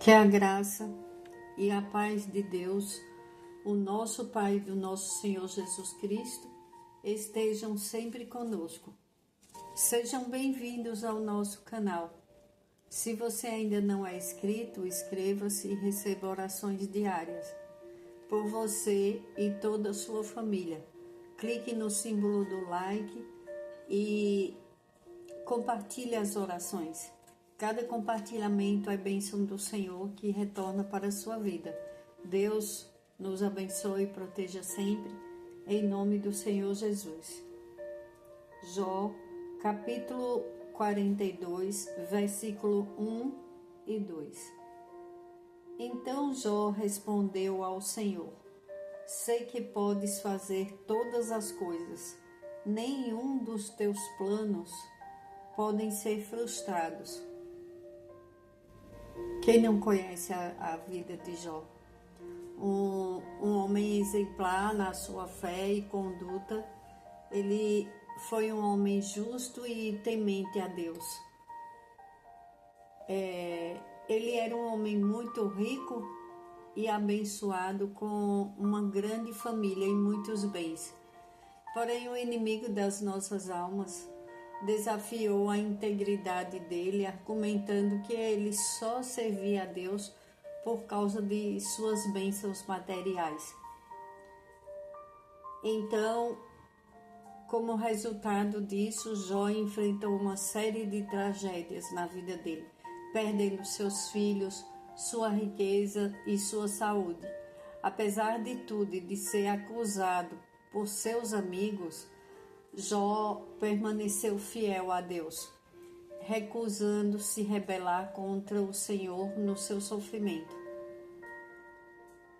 Que a graça e a paz de Deus, o nosso Pai e do nosso Senhor Jesus Cristo, estejam sempre conosco. Sejam bem-vindos ao nosso canal. Se você ainda não é inscrito, inscreva-se e receba orações diárias por você e toda a sua família. Clique no símbolo do like e compartilhe as orações. Cada compartilhamento é bênção do Senhor que retorna para a sua vida. Deus nos abençoe e proteja sempre, em nome do Senhor Jesus. Jó, capítulo 42, versículo 1 e 2. Então Jó respondeu ao Senhor: sei que podes fazer todas as coisas, nenhum dos teus planos podem ser frustrados. Quem não conhece a vida de Jó? Um homem exemplar na sua fé e conduta. Ele foi um homem justo e temente a Deus. Ele era um homem muito rico e abençoado, com uma grande família e muitos bens. Porém, o inimigo das nossas almas desafiou a integridade dele, argumentando que ele só servia a Deus por causa de suas bênçãos materiais. Então, como resultado disso, Jó enfrentou uma série de tragédias na vida dele, perdendo seus filhos, sua riqueza e sua saúde. Apesar de tudo e de ser acusado por seus amigos, Jó permaneceu fiel a Deus, recusando se rebelar contra o Senhor no seu sofrimento.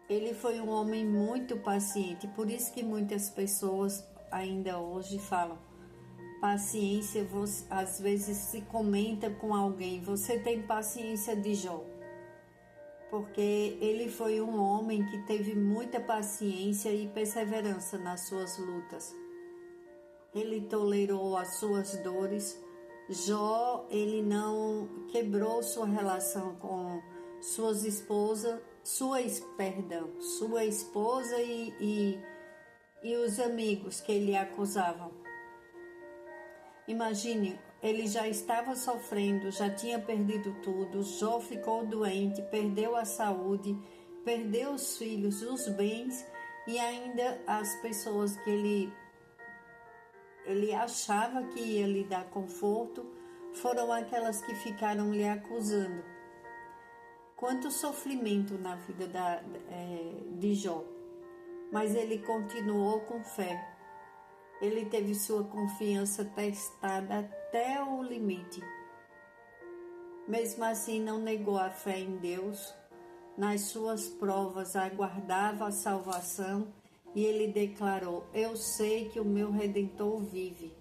Ele foi um homem muito paciente, por isso que muitas pessoas ainda hoje falam: paciência, às vezes se comenta com alguém, você tem paciência de Jó? Porque ele foi um homem que teve muita paciência e perseverança nas suas lutas. Ele tolerou as suas dores. Jó, ele não quebrou sua relação com sua esposa e os amigos que ele acusavam. Imagine, ele já estava sofrendo, já tinha perdido tudo. Jó ficou doente, perdeu a saúde, perdeu os filhos, os bens e ainda as pessoas que ele achava que ia lhe dar conforto, foram aquelas que ficaram lhe acusando. Quanto sofrimento na vida de Jó. Mas ele continuou com fé. Ele teve sua confiança testada até o limite. Mesmo assim, não negou a fé em Deus. Nas suas provas, aguardava a salvação. E ele declarou: eu sei que o meu Redentor vive.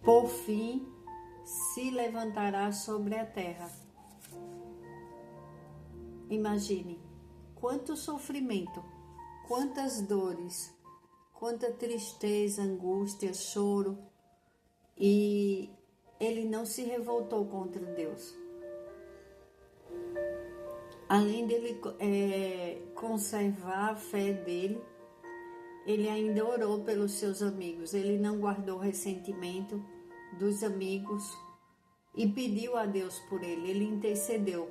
Por fim, se levantará sobre a terra. Imagine, quanto sofrimento, quantas dores, quanta tristeza, angústia, choro. E ele não se revoltou contra Deus. Além dele conservar a fé dele, ele ainda orou pelos seus amigos. Ele não guardou ressentimento dos amigos e pediu a Deus por ele. Ele intercedeu.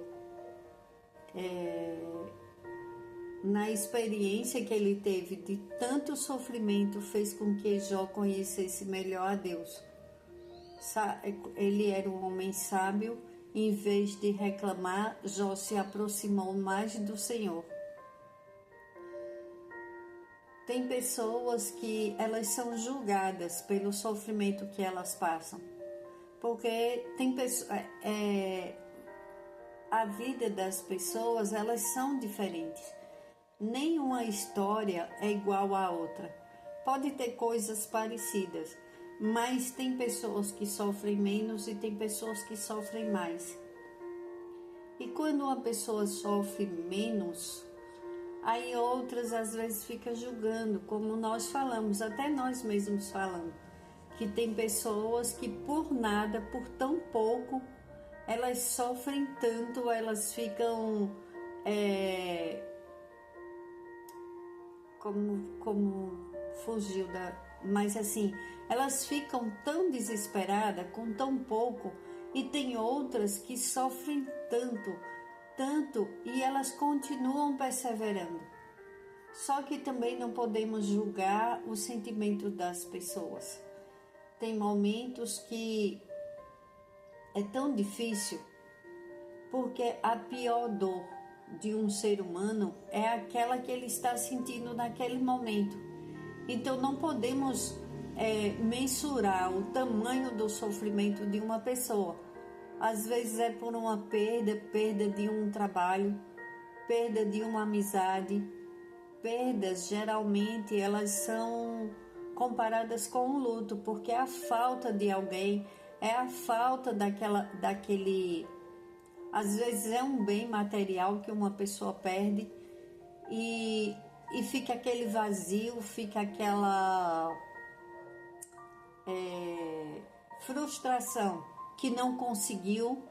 Na experiência que ele teve de tanto sofrimento, fez com que Jó conhecesse melhor a Deus. Ele era um homem sábio. Em vez de reclamar, Jó se aproximou mais do Senhor. Tem pessoas que elas são julgadas pelo sofrimento que elas passam, porque a vida das pessoas, elas são diferentes. Nenhuma história é igual à outra. Pode ter coisas parecidas, mas tem pessoas que sofrem menos e tem pessoas que sofrem mais. E quando uma pessoa sofre menos, aí outras às vezes ficam julgando, como nós falamos, até nós mesmos falamos, que tem pessoas que por nada, por tão pouco, elas sofrem tanto, elas ficam como fugiu da... Mas assim, elas ficam tão desesperadas com tão pouco, e tem outras que sofrem tanto, e elas continuam perseverando. Só que também não podemos julgar o sentimento das pessoas. Tem momentos que é tão difícil, porque a pior dor de um ser humano é aquela que ele está sentindo naquele momento. Então não podemos mensurar o tamanho do sofrimento de uma pessoa. Às vezes é por uma perda de um trabalho, perda de uma amizade. Perdas, geralmente, elas são comparadas com o luto, porque a falta de alguém é a falta daquele... Às vezes é um bem material que uma pessoa perde e fica aquele vazio, fica aquela frustração que não conseguiu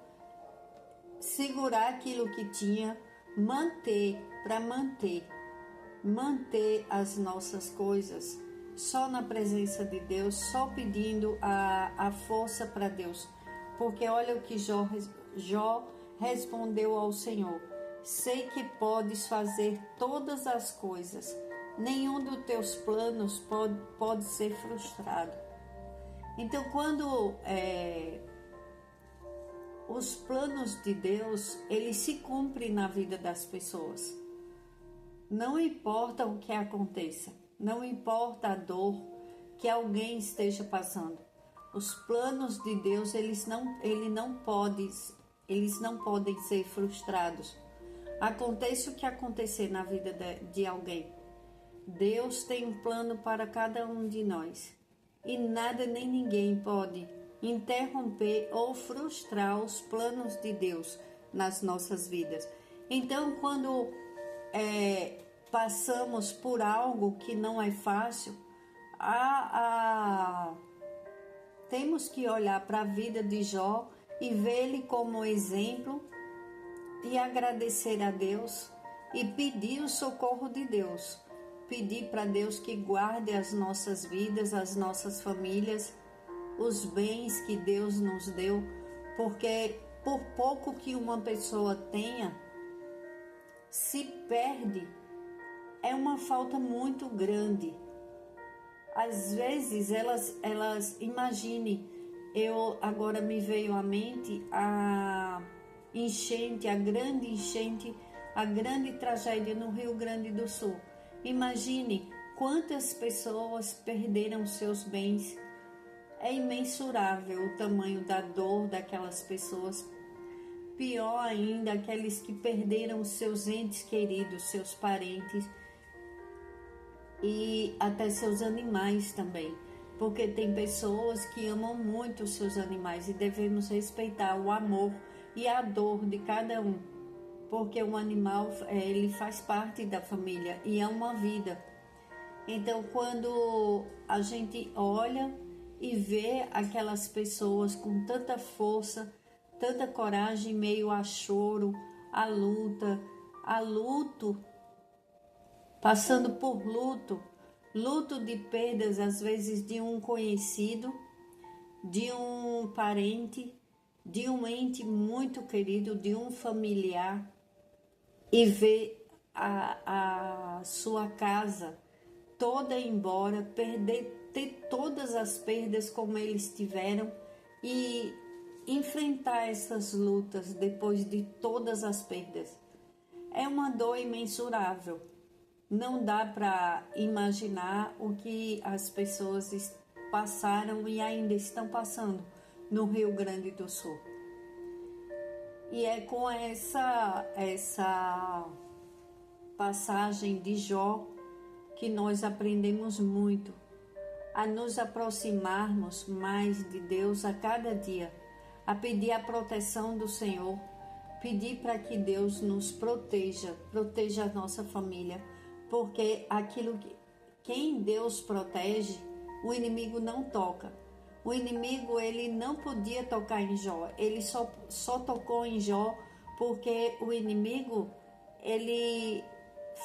segurar aquilo que tinha, manter as nossas coisas só na presença de Deus, só pedindo a força para Deus. Porque olha o que Jó respondeu ao Senhor: sei que podes fazer todas as coisas, nenhum dos teus planos pode ser frustrado. Então, quando os planos de Deus, eles se cumprem na vida das pessoas. Não importa o que aconteça, não importa a dor que alguém esteja passando. Os planos de Deus, eles não podem ser frustrados. Aconteça o que acontecer na vida de alguém, Deus tem um plano para cada um de nós. E nada nem ninguém pode interromper ou frustrar os planos de Deus nas nossas vidas. Então, quando passamos por algo que não é fácil, temos que olhar para a vida de Jó e ver ele como exemplo e agradecer a Deus e pedir o socorro de Deus. Pedir para Deus que guarde as nossas vidas, as nossas famílias, os bens que Deus nos deu, porque por pouco que uma pessoa tenha, se perde, é uma falta muito grande. Às vezes elas imagine, agora me veio à mente a enchente, a grande tragédia no Rio Grande do Sul. Imagine quantas pessoas perderam seus bens. É imensurável o tamanho da dor daquelas pessoas. Pior ainda, aqueles que perderam seus entes queridos, seus parentes e até seus animais também. Porque tem pessoas que amam muito os seus animais e devemos respeitar o amor e a dor de cada um. Porque o animal, ele faz parte da família e é uma vida. Então, quando a gente olha e vê aquelas pessoas com tanta força, tanta coragem em meio a choro, a luta, a luto, passando por luto de perdas, às vezes de um conhecido, de um parente, de um ente muito querido, de um familiar, e ver a sua casa toda embora, ter todas as perdas como eles tiveram e enfrentar essas lutas depois de todas as perdas. É uma dor imensurável. Não dá para imaginar o que as pessoas passaram e ainda estão passando no Rio Grande do Sul. E é com essa passagem de Jó que nós aprendemos muito a nos aproximarmos mais de Deus a cada dia, a pedir a proteção do Senhor, pedir para que Deus nos proteja a nossa família, porque quem Deus protege, o inimigo não toca, O inimigo, ele não podia tocar em Jó. Ele só tocou em Jó porque o inimigo, ele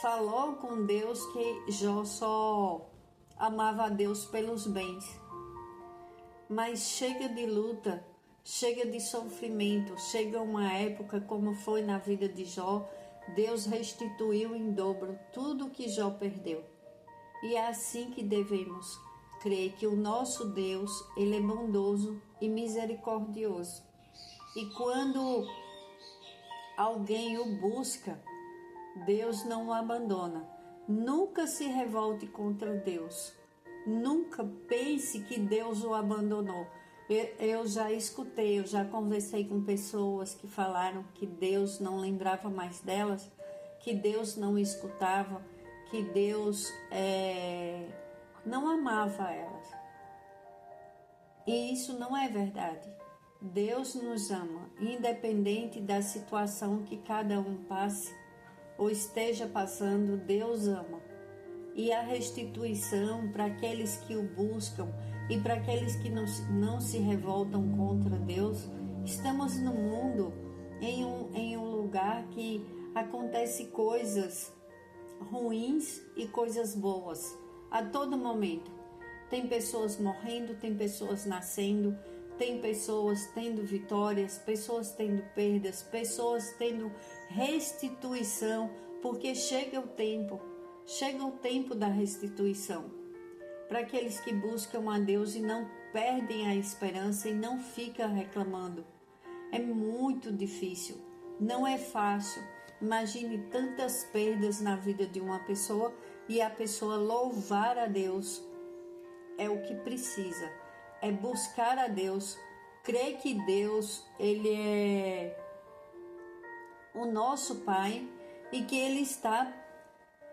falou com Deus que Jó só amava a Deus pelos bens. Mas chega de luta, chega de sofrimento, chega uma época como foi na vida de Jó, Deus restituiu em dobro tudo que Jó perdeu. E é assim que devemos crer que o nosso Deus, ele é bondoso e misericordioso. E quando alguém o busca, Deus não o abandona. Nunca se revolte contra Deus. Nunca pense que Deus o abandonou. Eu já escutei, eu já conversei com pessoas que falaram que Deus não lembrava mais delas, que Deus não escutava, que Deus não amava elas. E isso não é verdade. Deus nos ama, independente da situação que cada um passe ou esteja passando, Deus ama. E a restituição para aqueles que o buscam e para aqueles que não se revoltam contra Deus. Estamos no mundo em um lugar que acontece coisas ruins e coisas boas a todo momento. Tem pessoas morrendo, tem pessoas nascendo, tem pessoas tendo vitórias, pessoas tendo perdas, pessoas tendo restituição, porque chega o tempo da restituição. Para aqueles que buscam a Deus e não perdem a esperança e não ficam reclamando. É muito difícil, não é fácil. Imagine tantas perdas na vida de uma pessoa e a pessoa louvar a Deus. É o que precisa, é buscar a Deus, crer que Deus, ele é o nosso Pai e que Ele está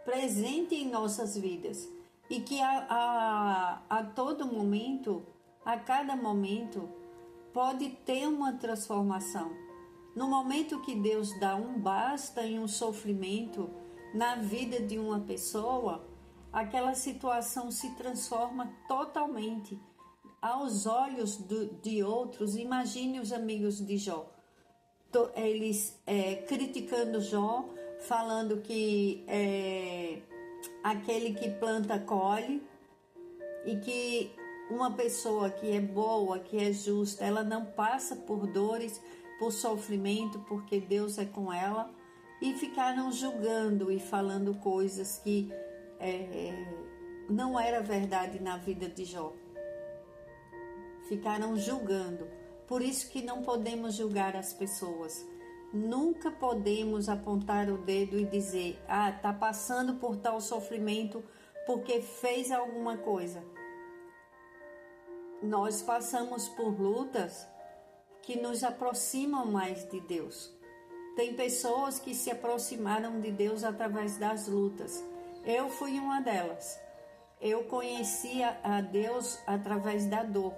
presente em nossas vidas e que a todo momento, a cada momento, pode ter uma transformação. No momento que Deus dá um basta em um sofrimento na vida de uma pessoa, aquela situação se transforma totalmente. Aos olhos de outros, imagine os amigos de Jó. Eles criticando Jó, falando que aquele que planta colhe e que uma pessoa que é boa, que é justa, ela não passa por dores, por sofrimento, porque Deus é com ela, e ficaram julgando e falando coisas que não era verdade na vida de Jó. Ficaram julgando. Por isso que não podemos julgar as pessoas. Nunca podemos apontar o dedo e dizer: tá passando por tal sofrimento porque fez alguma coisa. Nós passamos por lutas que nos aproximam mais de Deus. Tem pessoas que se aproximaram de Deus através das lutas. Eu fui uma delas. Eu conhecia a Deus através da dor.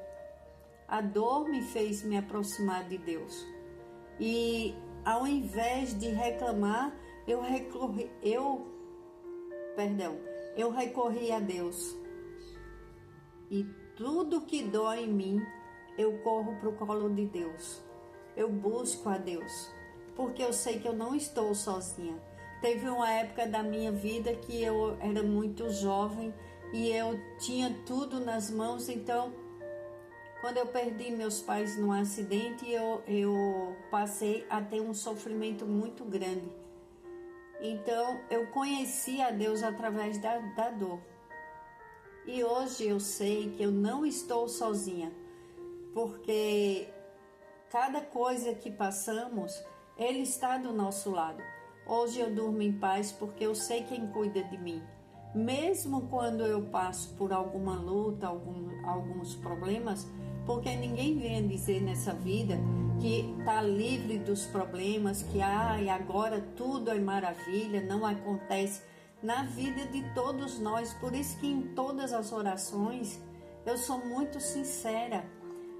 A dor me fez me aproximar de Deus. E ao invés de reclamar, eu recorri a Deus. E tudo que dói em mim, eu corro para o colo de Deus. Eu busco a Deus, porque eu sei que eu não estou sozinha. Teve uma época da minha vida que eu era muito jovem e eu tinha tudo nas mãos. Então, quando eu perdi meus pais num acidente, eu passei a ter um sofrimento muito grande. Então, eu conheci a Deus através da dor. E hoje eu sei que eu não estou sozinha, porque cada coisa que passamos, Ele está do nosso lado. Hoje eu durmo em paz porque eu sei quem cuida de mim. Mesmo quando eu passo por alguma luta, alguns problemas, porque ninguém vem dizer nessa vida que está livre dos problemas, que agora tudo é maravilha, não acontece. Na vida de todos nós, por isso que em todas as orações eu sou muito sincera.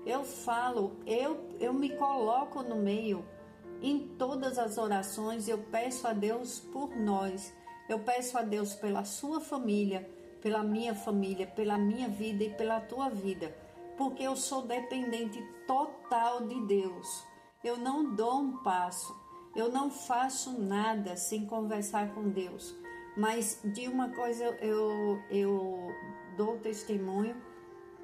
Eu falo, eu me coloco no meio. Em todas as orações eu peço a Deus por nós. Eu peço a Deus pela sua família, pela minha vida e pela tua vida. porque eu sou dependente total de Deus. Eu não dou um passo, eu não faço nada sem conversar com Deus. Mas de uma coisa eu dou testemunho,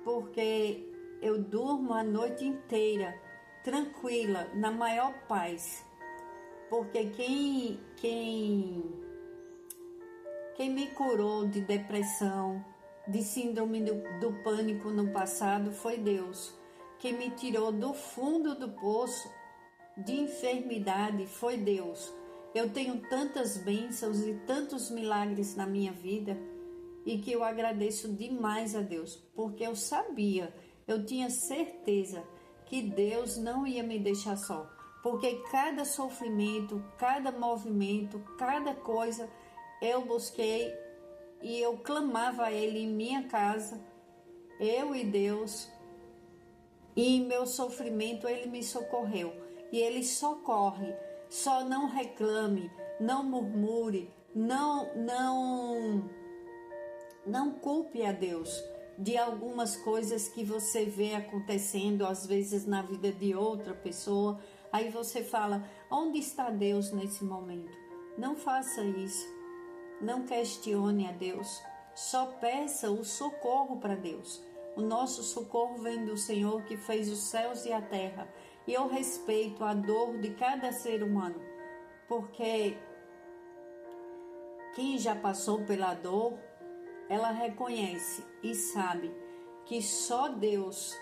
porque eu durmo a noite inteira tranquila, na maior paz. Porque quem me curou de depressão, de síndrome do pânico no passado foi Deus. Quem me tirou do fundo do poço de enfermidade foi Deus. Eu tenho tantas bênçãos e tantos milagres na minha vida e que eu agradeço demais a Deus, porque eu sabia, eu tinha certeza que Deus não ia me deixar só, porque cada sofrimento, cada movimento, cada coisa eu busquei e eu clamava a Ele em minha casa, eu e Deus, e em meu sofrimento Ele me socorreu. E Ele socorre, só não reclame, não murmure, não culpe a Deus de algumas coisas que você vê acontecendo, às vezes na vida de outra pessoa. Aí você fala, onde está Deus nesse momento? Não faça isso, não questione a Deus, só peça o socorro para Deus. O nosso socorro vem do Senhor que fez os céus e a terra. E eu respeito a dor de cada ser humano, porque quem já passou pela dor, ela reconhece e sabe que só Deus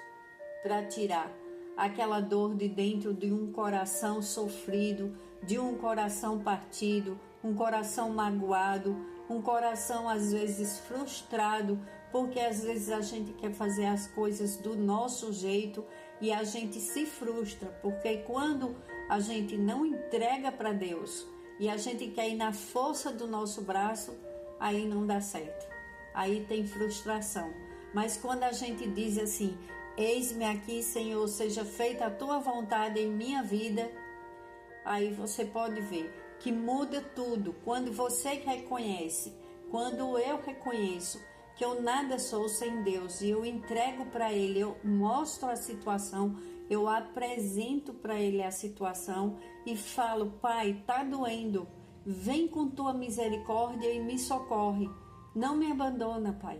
para tirar aquela dor de dentro de um coração sofrido, de um coração partido, um coração magoado, um coração às vezes frustrado, porque às vezes a gente quer fazer as coisas do nosso jeito e a gente se frustra, porque quando a gente não entrega para Deus e a gente quer ir na força do nosso braço, aí não dá certo, aí tem frustração. Mas quando a gente diz assim, eis-me aqui, Senhor, seja feita a tua vontade em minha vida, aí você pode ver que muda tudo. Quando você reconhece, quando eu reconheço que eu nada sou sem Deus e eu entrego para Ele, eu mostro a situação, eu apresento para Ele a situação e falo, Pai, tá doendo, vem com tua misericórdia e me socorre, não me abandona, Pai.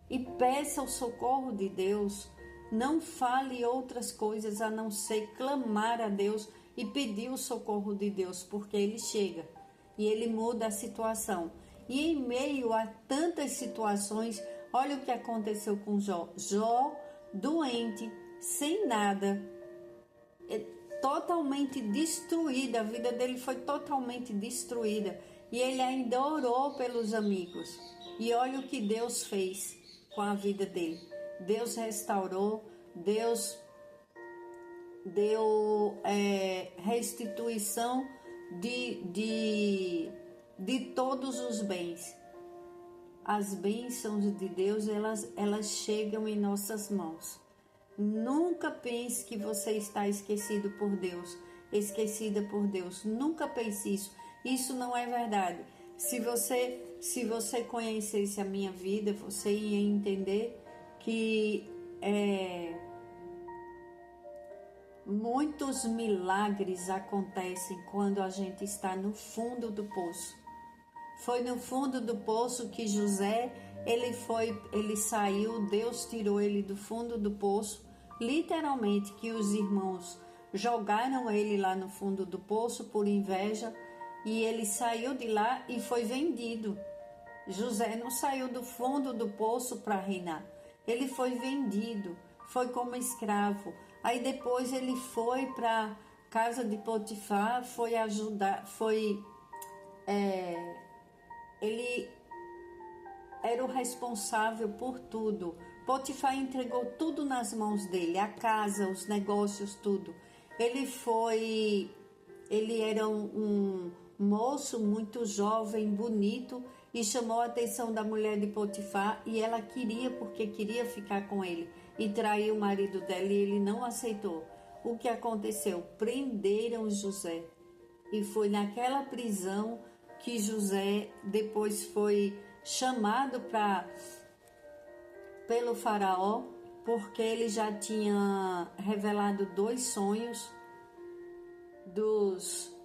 E peça o socorro de Deus, não fale outras coisas a não ser clamar a Deus e pedir o socorro de Deus, porque Ele chega e Ele muda a situação. E em meio a tantas situações, olha o que aconteceu com Jó. Jó, doente, sem nada, totalmente destruída, a vida dele foi totalmente destruída. E ele ainda orou pelos amigos. E olha o que Deus fez com a vida dele. Deus restaurou, Deus deu restituição de todos os bens. As bênçãos de Deus, elas chegam em nossas mãos. Nunca pense que você está esquecido por Deus, esquecida por Deus. Nunca pense isso. Isso não é verdade. Se você conhecesse a minha vida, você ia entender que muitos milagres acontecem quando a gente está no fundo do poço. Foi no fundo do poço que José, ele saiu, Deus tirou ele do fundo do poço, literalmente que os irmãos jogaram ele lá no fundo do poço por inveja, e ele saiu de lá e foi vendido. José não saiu do fundo do poço para reinar, ele foi vendido, foi como escravo. Aí depois ele foi para casa de Potifar, foi ajudar, ele era o responsável por tudo. Potifar entregou tudo nas mãos dele, a casa, os negócios, tudo. Ele era um moço muito jovem, bonito, e chamou a atenção da mulher de Potifar, e ela porque queria ficar com ele, e traiu o marido dela, e ele não aceitou. O que aconteceu? Prenderam José, e foi naquela prisão que José depois foi chamado pelo faraó porque ele já tinha revelado 2 sonhos dos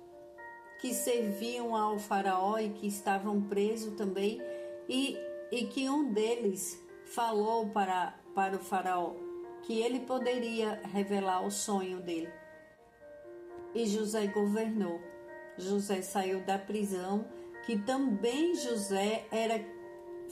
que serviam ao faraó e que estavam presos também, e que um deles falou para o faraó que ele poderia revelar o sonho dele. E José governou. José saiu da prisão, que também José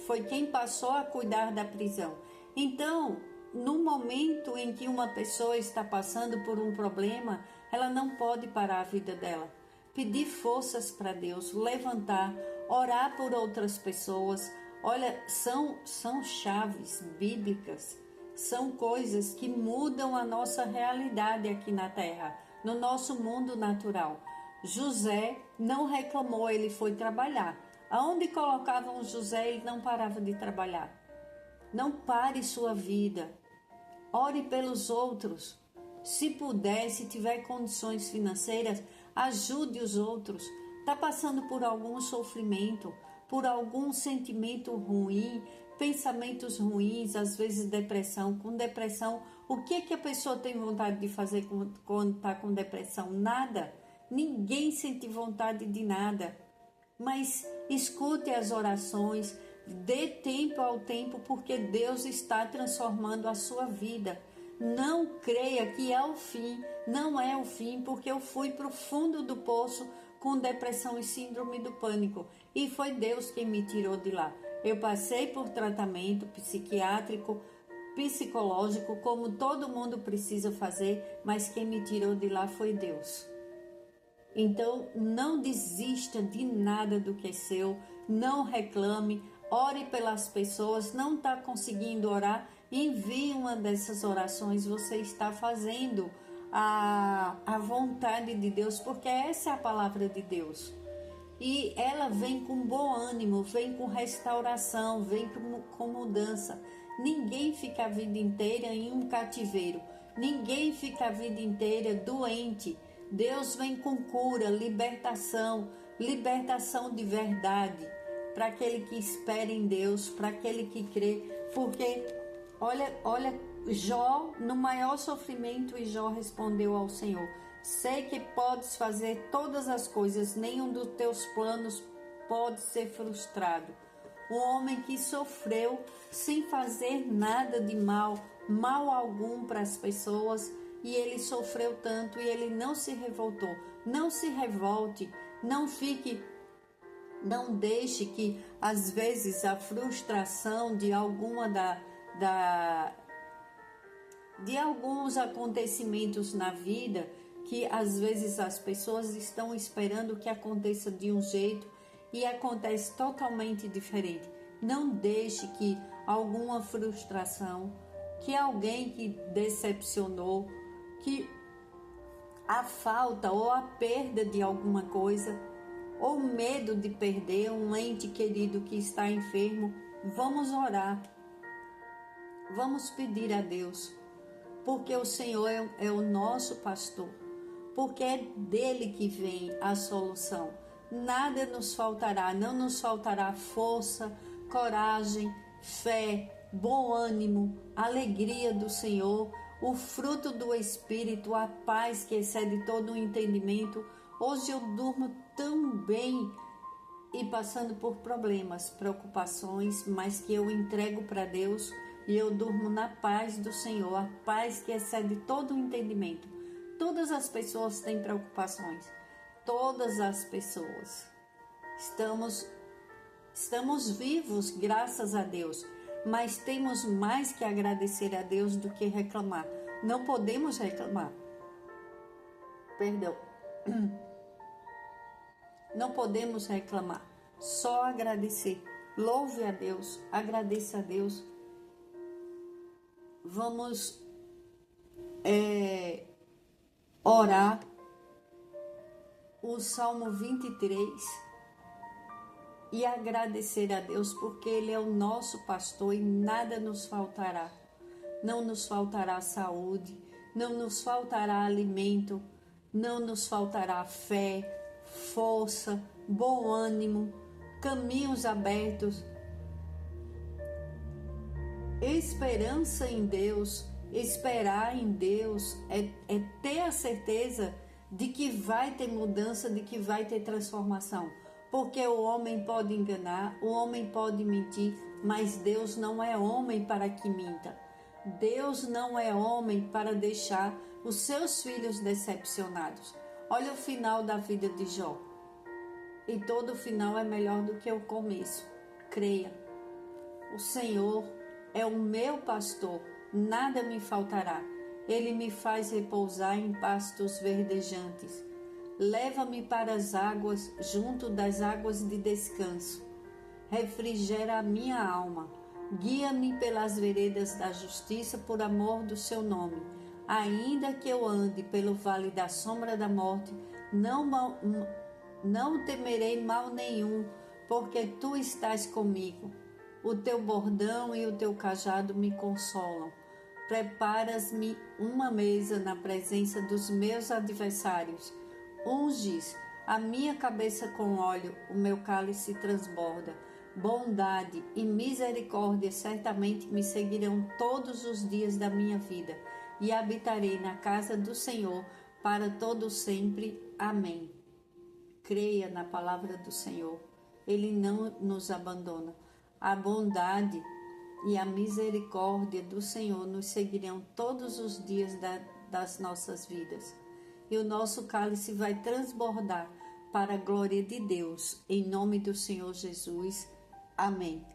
foi quem passou a cuidar da prisão. Então, no momento em que uma pessoa está passando por um problema, ela não pode parar a vida dela. Pedir forças para Deus, levantar, orar por outras pessoas. Olha, são chaves bíblicas, são coisas que mudam a nossa realidade aqui na terra, no nosso mundo natural. José não reclamou, ele foi trabalhar. Aonde colocavam José, ele não parava de trabalhar. Não pare sua vida. Ore pelos outros. Se puder, se tiver condições financeiras, ajude os outros. Está passando por algum sofrimento, por algum sentimento ruim, pensamentos ruins, às vezes depressão. Com depressão, o que a pessoa tem vontade de fazer quando está com depressão? Nada. Ninguém sente vontade de nada. Mas escute as orações, dê tempo ao tempo, porque Deus está transformando a sua vida. Não creia que é o fim, não é o fim, porque eu fui para o fundo do poço com depressão e síndrome do pânico, e foi Deus quem me tirou de lá. Eu passei por tratamento psiquiátrico, psicológico, como todo mundo precisa fazer, mas quem me tirou de lá foi Deus. Então, não desista de nada do que é seu, não reclame, ore pelas pessoas. Não está conseguindo orar? Envie uma dessas orações. Você está fazendo a vontade de Deus, porque essa é a palavra de Deus. E ela vem com bom ânimo, vem com restauração, vem com mudança. Ninguém fica a vida inteira em um cativeiro, ninguém fica a vida inteira doente. Deus vem com cura, libertação de verdade, para aquele que espera em Deus, para aquele que crê. Porque, olha, Jó, no maior sofrimento, e Jó respondeu ao Senhor: sei que podes fazer todas as coisas, nenhum dos teus planos pode ser frustrado. Um homem que sofreu sem fazer nada de mal algum para as pessoas, e ele sofreu tanto e ele não se revoltou. Não se revolte, não deixe que às vezes a frustração de de alguns acontecimentos na vida, que às vezes as pessoas estão esperando que aconteça de um jeito e acontece totalmente diferente. Não deixe que alguma frustração, que alguém que decepcionou, que a falta ou a perda de alguma coisa, ou medo de perder um ente querido que está enfermo, vamos orar, vamos pedir a Deus, porque o Senhor é o nosso pastor, porque é dele que vem a solução. Nada nos faltará, não nos faltará força, coragem, fé, bom ânimo, alegria do Senhor, o fruto do Espírito, a paz que excede todo o entendimento. Hoje eu durmo tão bem e passando por problemas, preocupações, mas que eu entrego para Deus e eu durmo na paz do Senhor, a paz que excede todo o entendimento. Todas as pessoas têm preocupações, todas as pessoas. Estamos vivos, graças a Deus, mas temos mais que agradecer a Deus do que reclamar. Não podemos reclamar. Perdão. Não podemos reclamar, só agradecer. Louve a Deus, agradeça a Deus. Vamos orar o Salmo 23 e agradecer a Deus, porque Ele é o nosso pastor e nada nos faltará. Não nos faltará saúde, não nos faltará alimento, não nos faltará fé, força, bom ânimo, caminhos abertos. Esperança em Deus, esperar em Deus, é ter a certeza de que vai ter mudança, de que vai ter transformação. Porque o homem pode enganar, o homem pode mentir, mas Deus não é homem para que minta. Deus não é homem para deixar os seus filhos decepcionados. Olha o final da vida de Jó. E todo final é melhor do que o começo. Creia. O Senhor é o meu pastor, nada me faltará. Ele me faz repousar em pastos verdejantes. Leva-me para as águas, junto das águas de descanso. Refrigera a minha alma. Guia-me pelas veredas da justiça por amor do seu nome. Ainda que eu ande pelo vale da sombra da morte, não temerei mal nenhum, porque tu estás comigo. O teu bordão e o teu cajado me consolam. Preparas-me uma mesa na presença dos meus adversários. Unges a minha cabeça com óleo, o meu cálice transborda. Bondade e misericórdia certamente me seguirão todos os dias da minha vida, e habitarei na casa do Senhor para todo sempre. Amém. Creia na palavra do Senhor. Ele não nos abandona. A bondade e a misericórdia do Senhor nos seguirão todos os dias das nossas vidas. E o nosso cálice vai transbordar para a glória de Deus. Em nome do Senhor Jesus. Amém.